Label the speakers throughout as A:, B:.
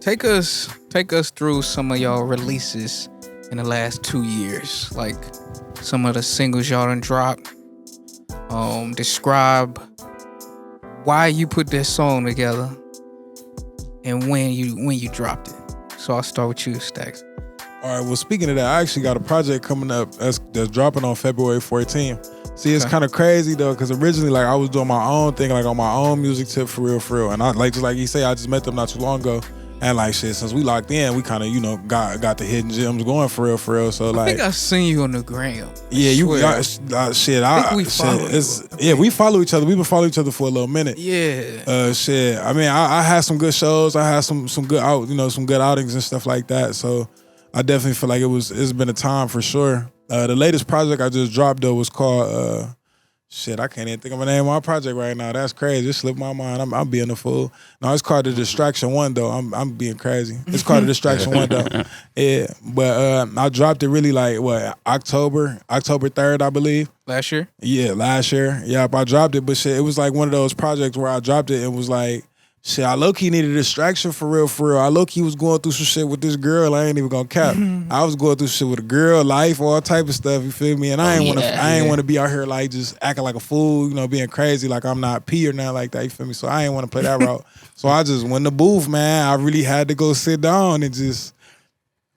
A: take us through some of y'all releases in the last 2 years. Like some of the singles y'all done dropped. Describe why you put this song together and when you dropped it. So I'll start with you, Stacks.
B: All right, well, speaking of that, I actually got a project coming up that's dropping on February 14th. See, it's kind of crazy, though, because originally, like, I was doing my own thing, like, on my own music tip for real. And I, like, just like you say, I just met them not too long ago. And, like, shit, since we locked in, we kind of, you know, got the Hidden Gemz going for real. So, like,
A: I think I seen you on the gram.
B: Yeah, we follow each other. We've been following each other for a little minute.
A: Yeah.
B: I mean, I had some good shows. I had some good some good outings and stuff like that. So I definitely feel like it's been a time for sure. The latest project I just dropped though was called I can't even think of the name of my project right now. That's crazy. It slipped my mind. I'm being a fool. No, it's called The Distraction 1 though. I'm being crazy. It's called The Distraction 1 though. Yeah. But I dropped it really like October 3rd, I believe.
A: Last year?
B: Yeah, last year. Yeah, I dropped it, but shit, it was like one of those projects where I dropped it and was like, shit, I low-key needed a distraction for real. I low-key was going through some shit with this girl. I ain't even gonna cap. I was going through shit with a girl, life, all type of stuff, you feel me? And I ain't wanna be out here like just acting like a fool, you know, being crazy like I'm not P or nothing like that, you feel me? So I ain't wanna play that route. So I just went in the booth, man. I really had to go sit down and just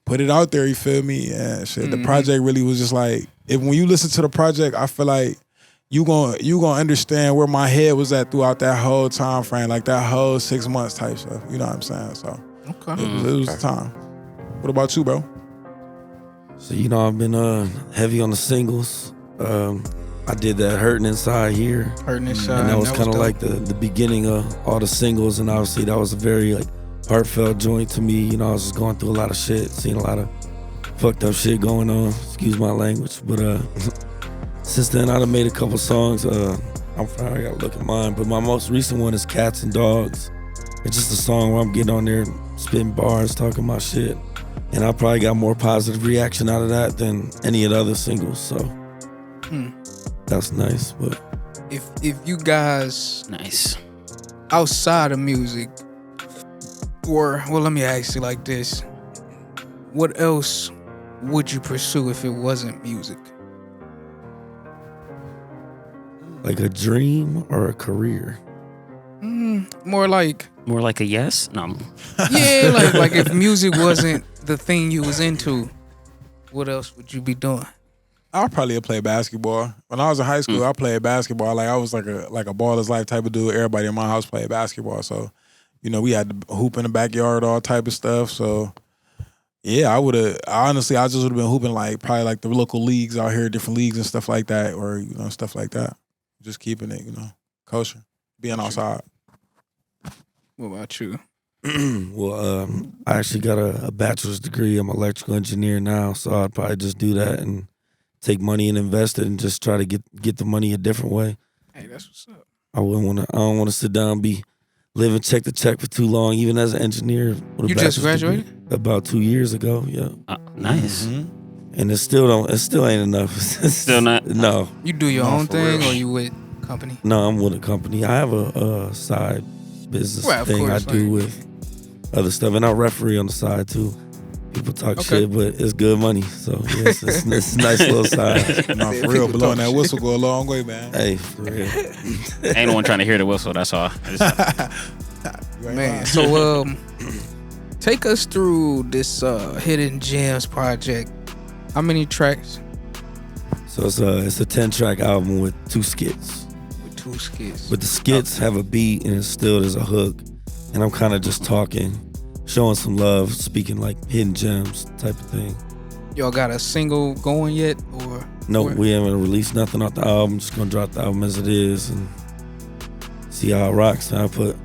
B: put it out there, you feel me? And shit, the project really was just like, when you listen to the project, I feel like you gonna understand where my head was at throughout that whole time frame, like that whole 6 months type stuff. You know what I'm saying? So it was the time. What about you, bro?
C: So I've been heavy on the singles. I did that Hurting Inside here.
A: Hurting Inside.
C: And that was kind of like the beginning of all the singles, and obviously that was a very like heartfelt joint to me. I was just going through a lot of shit, seeing a lot of fucked up shit going on. Excuse my language, but since then, I done made a couple songs. I gotta look at mine, but my most recent one is Cats and Dogs. It's just a song where I'm getting on there, spitting bars, talking my shit. And I probably got more positive reaction out of that than any of the other singles, so that's nice. But
A: if you guys outside of music, or well, let me ask you like this: what else would you pursue if it wasn't music?
C: Like a dream or a career?
A: More like
D: a yes? No.
A: Yeah, like if music wasn't the thing you was into, what else would you be doing?
B: I'll probably play basketball. When I was in high school, I played basketball. Like I was like a baller's life type of dude. Everybody in my house played basketball. So, we had to hoop in the backyard, all type of stuff. So yeah, I just would have been hooping like probably like the local leagues out here, different leagues and stuff like that, or stuff like that. Just keeping it, kosher, being outside.
A: What about you?
C: Well, I actually got a bachelor's degree. I'm an electrical engineer now, so I'd probably just do that and take money and invest it and just try to get the money a different way.
A: Hey, that's what's up.
C: I don't want to sit down and be living check to check for too long, even as an engineer.
A: You just graduated?
C: About 2 years ago, yeah.
D: Nice.
C: Mm-hmm. And it still ain't enough.
D: Still not?
C: No.
A: You do your own thing,
B: real.
A: or you with company?
C: No, I'm with a company. I have a side business thing I do with other stuff, and I referee on the side too. People talk shit, but it's good money, so yes, it's a nice little side.
B: No, for real, blowing that whistle go a long way, man.
C: Hey, for real.
D: Ain't no one trying to hear the whistle. That's all.
A: Man, so take us through this Hidden Gemz project. How many tracks?
C: So it's a 10-track album with 2 skits.
A: With 2 skits.
C: But the skits have a beat and there's a hook, and I'm kind of just talking, showing some love, speaking like Hidden Gemz type of thing.
A: Y'all got a single going yet, or?
C: No, we haven't released nothing off the album. Just gonna drop the album as it is and see how it rocks. And I put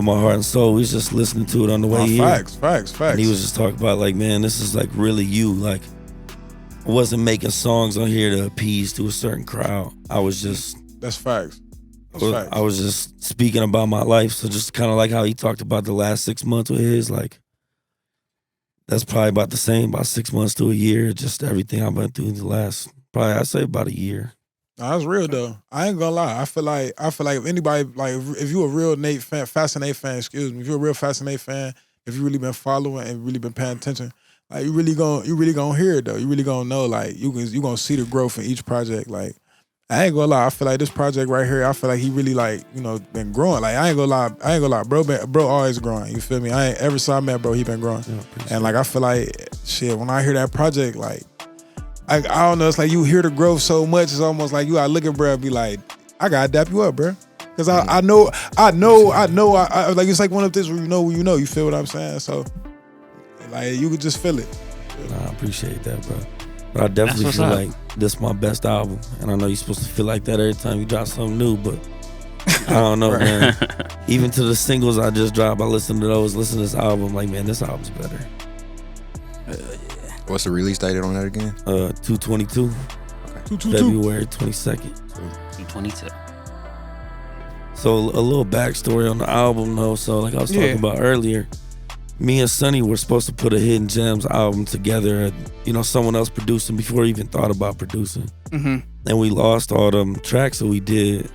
C: my heart and soul. We was just listening to it on the way here.
B: Facts.
C: And he was just talking about like, man, this is like really you. Like, I wasn't making songs on here to appease to a certain crowd. I was just.
B: That's facts.
C: I was just speaking about my life. So just kind of like how he talked about the last 6 months with his, like, that's probably about the same, about 6 months to a year. Just everything I've been through the last, probably I'd say about a year.
B: No, that's real though. I ain't gonna lie. I feel like if anybody, like, if you a real Fast and Nate fan, if you're a real Fast and Nate fan, if you really been following and really been paying attention, like you really gonna hear it though. You really gonna know, like you gonna see the growth in each project. Like I ain't gonna lie, I feel like this project right here, I feel like he really like, been growing. Like I ain't gonna lie, bro always growing. You feel me? I ain't ever saw I met bro, he been growing. And like I feel like shit, when I hear that project, like I don't know, it's like you hear the growth so much, it's almost like you gotta look at bro and be like, I gotta dap you up, bro. Cause I know, like it's like one of this where you know, you feel what I'm saying? So like you could just feel it.
C: Nah, I appreciate that, bro. But I definitely feel like this is my best album. And I know you're supposed to feel like that every time you drop something new, but I don't know, man. Even to the singles I just dropped, I listen to this album, like, man, this album's better.
E: What's the release date on that again?
C: 2/22. February 22nd.
D: 2/22.
C: So a little backstory on the album though. So like I was talking about earlier, me and Sonny were supposed to put a Hidden Gemz album together. Someone else producing before we even thought about producing. Mm-hmm. And we lost all them tracks that we did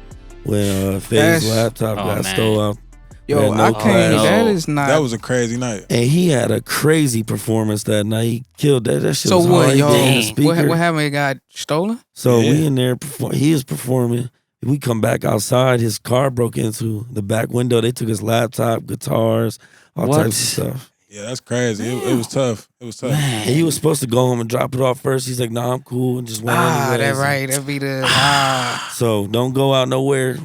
C: when Faye's laptop got stole out.
A: Yo, I can't. That is not.
B: That was a crazy night.
C: And he had a crazy performance that night. He killed that. That shit
A: so
C: was
A: what,
C: hard.
A: y'all? What happened? It got stolen?
C: So we in there. He is performing. We come back outside. His car broke into the back window. They took his laptop, guitars, all types of stuff.
B: Yeah, that's crazy. It was tough. It was tough.
C: Man. And he was supposed to go home and drop it off first. He's like, "Nah, I'm cool," and just went anyways.
A: That right. That'd be the
C: So don't go out nowhere.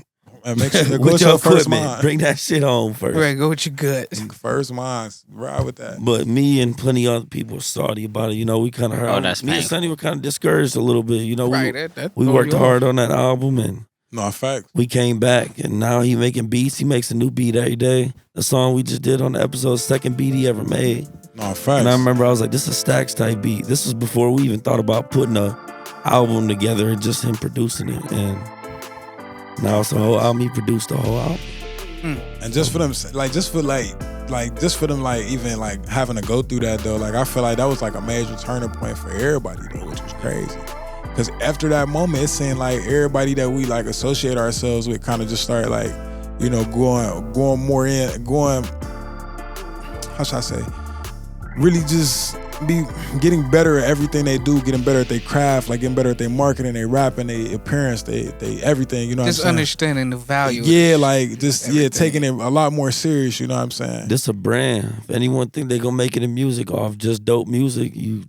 B: And make sure to go
C: with
B: with
C: your
B: first
C: equipment.
B: mind.
C: Bring that shit home first.
A: Right, go with your gut.
B: First minds. Ride with that.
C: But me and plenty of other people were salty about it. We kind of heard.
D: That's
C: me and Sonny were kind of discouraged a little bit.
A: Right,
C: we worked hard on that album and.
B: No, fact.
C: We came back and now he making beats. He makes a new beat every day. The song we just did on the episode, second beat he ever made.
B: No, fact.
C: And I remember I was like, this is a Stacks type beat. This was before we even thought about putting a album together and just him producing it. And now it's a whole album. He produced the whole album.
B: And just for them, just for them, even like having to go through that though, like I feel like that was like a major turning point for everybody though, which was crazy. Because after that moment, it seemed like everybody that we like associate ourselves with kind of just started like, going more in, how should I say, really just be getting better at everything they do, getting better at their craft, like getting better at their marketing, their rapping, their appearance, they everything, you know what I'm saying?
A: Just understanding the value.
B: Yeah, like just, taking it a lot more serious, you know what I'm saying?
C: This a brand. If anyone think they gonna make it in music off just dope music, you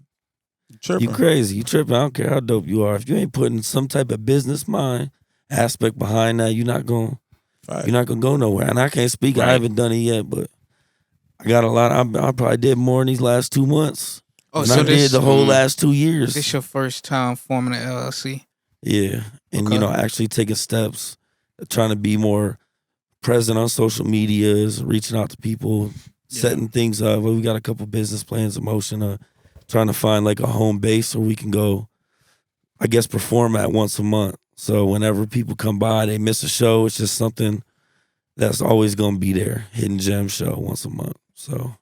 C: crazy. You tripping. I don't care how dope you are. If you ain't putting some type of business mind aspect behind that, you're not gonna go nowhere. And I can't speak. Right. I haven't done it yet, but I got a lot. I probably did more in these last 2 months than I did the whole last 2 years.
A: This your first time forming an LLC?
C: Yeah, and actually taking steps, trying to be more present on social medias, reaching out to people, setting things up. We got a couple business plans in motion. Trying to find like a home base where we can go, I guess, perform at once a month. So whenever people come by, they miss a show, it's just something that's always gonna be there. Hidden Gemz show once a month. So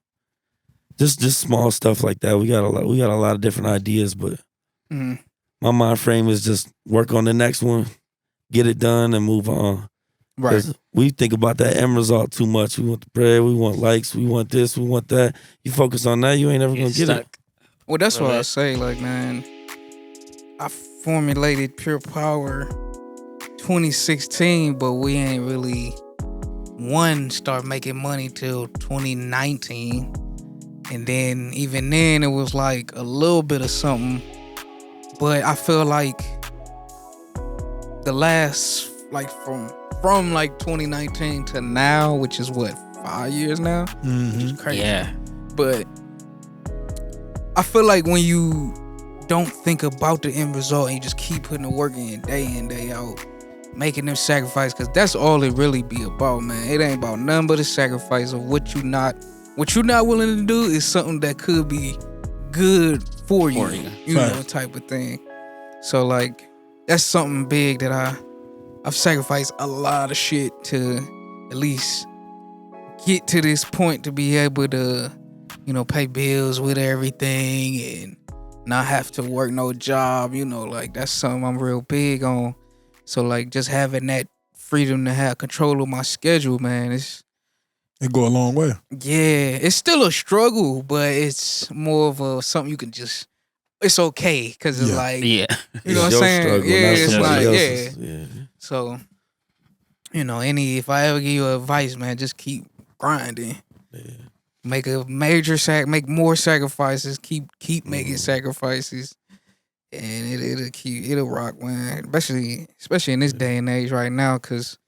C: just small stuff like that. We got a lot of different ideas, but my mind frame is just work on the next one, get it done, and move on. Right. We think about that end result too much. We want the bread, we want likes, we want this, we want that. You focus on that, you ain't ever gonna get it.
A: Well, that's what I say. Like, man, I formulated Pure Power 2016, but we ain't really start making money till 2019, and then even then it was like a little bit of something. But I feel like the last, like from like 2019 to now, which is what, 5 years now, which is crazy.
D: Yeah,
A: but I feel like when you don't think about the end result and you just keep putting the work in day out, making them sacrifice, because that's all it really be about, man. It ain't about nothing but a sacrifice of what you not willing to do is something that could be good for you, you know, type of thing. So like that's something big that I've sacrificed a lot of shit to at least get to this point to be able to, pay bills with everything and not have to work no job, like that's something I'm real big on. So like just having that freedom to have control of my schedule, man,
B: It go a long way.
A: Yeah, it's still a struggle, but it's more of a something you can just. It's okay because it's
B: Yeah.
A: like
D: Yeah.
A: you know what I'm
C: It's your
A: saying.
C: struggle,
A: Yeah,
C: not
A: it's
C: somebody
A: like
C: else's.
A: yeah.
C: Yeah.
A: So, if I ever give you advice, man, just keep grinding.
C: Yeah.
A: Make a make more sacrifices. Keep making sacrifices, and it'll rock, man. Especially in this day and age right now, because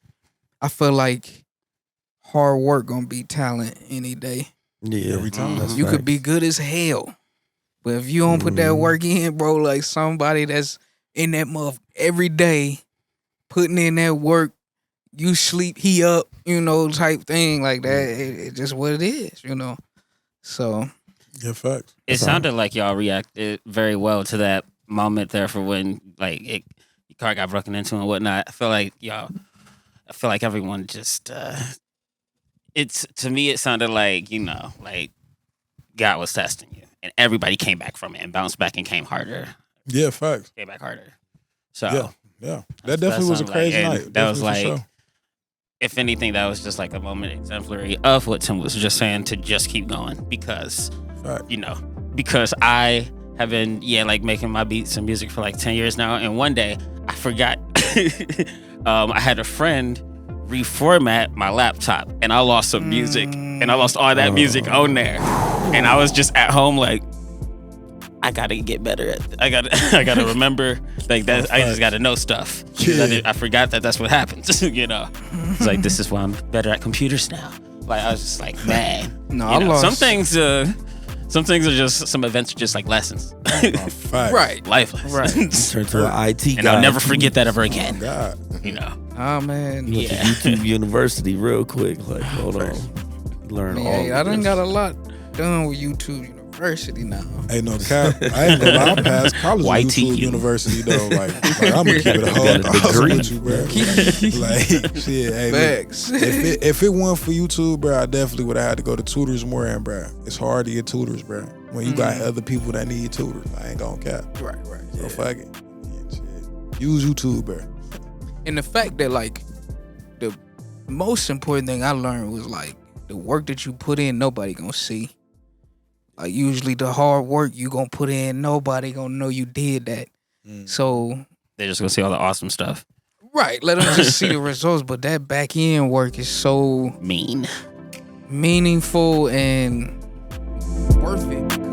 A: I feel like hard work gonna beat talent any day.
C: Yeah.
B: Every time.
C: That's
A: You could
C: facts.
A: be good as hell, but if you don't put that work in, bro, like somebody that's in that muff every day, putting in that work, you sleep, he up, type thing like that. It's just what it is, So
B: Yeah, facts.
D: It sounded like y'all reacted very well to that moment there for when your car got broken into and whatnot. I feel like everyone just to me it sounded like, like God was testing you. And everybody came back from it and bounced back and came harder.
B: Yeah, facts.
D: Came back harder. So
B: Yeah. That definitely was a
D: sounded
B: crazy
D: and
B: night.
D: That was
B: Definitely
D: like
B: for sure.
D: if anything, that was just like a moment exemplary of what Tim was just saying, to just keep going because
B: Fact.
D: because I have been making my beats and music for like 10 years now, and one day I forgot I had a friend reformat my laptop and I lost some music and I lost all that music on there, and I was just at home like, I gotta get better at I gotta remember like that. I just gotta know stuff.
B: Yeah.
D: I forgot that's what happens. It's like, this is why I'm better at computers now. Like I was just like, man.
A: No, I lost.
D: Some things are just, some events are just like lessons.
B: Fact.
A: right,
D: Life lessons.
C: Turn to an IT
D: And
C: guy.
D: I'll never forget that ever again.
B: God.
A: Oh man,
C: You went to YouTube University real quick. Like, hold on. Learn all
A: I
C: of
A: done
C: this.
A: got a lot done with YouTube University now.
B: Ain't no cap. I ain't gonna lie. I passed college with
D: YTU.
B: YouTube University though. Like I'm gonna keep it a whole
C: got a degree.
B: with you, bro. Like shit. Hey, look,
A: Facts.
B: if it weren't for YouTube, bro, I definitely would have had to go to tutors more. And bro, it's hard to get tutors, bro. When you got other people that need tutors, I ain't gonna cap.
A: right.
B: So fuck it. Yeah, shit. Use YouTube, bro.
A: And the fact that like the most important thing I learned was like the work that you put in, nobody gonna see. Like usually the hard work you gonna put in, nobody gonna know you did that. So
D: They're just gonna see all the awesome stuff.
A: right, let them just see the results. But that back end work is so
D: Mean.
A: meaningful and worth it.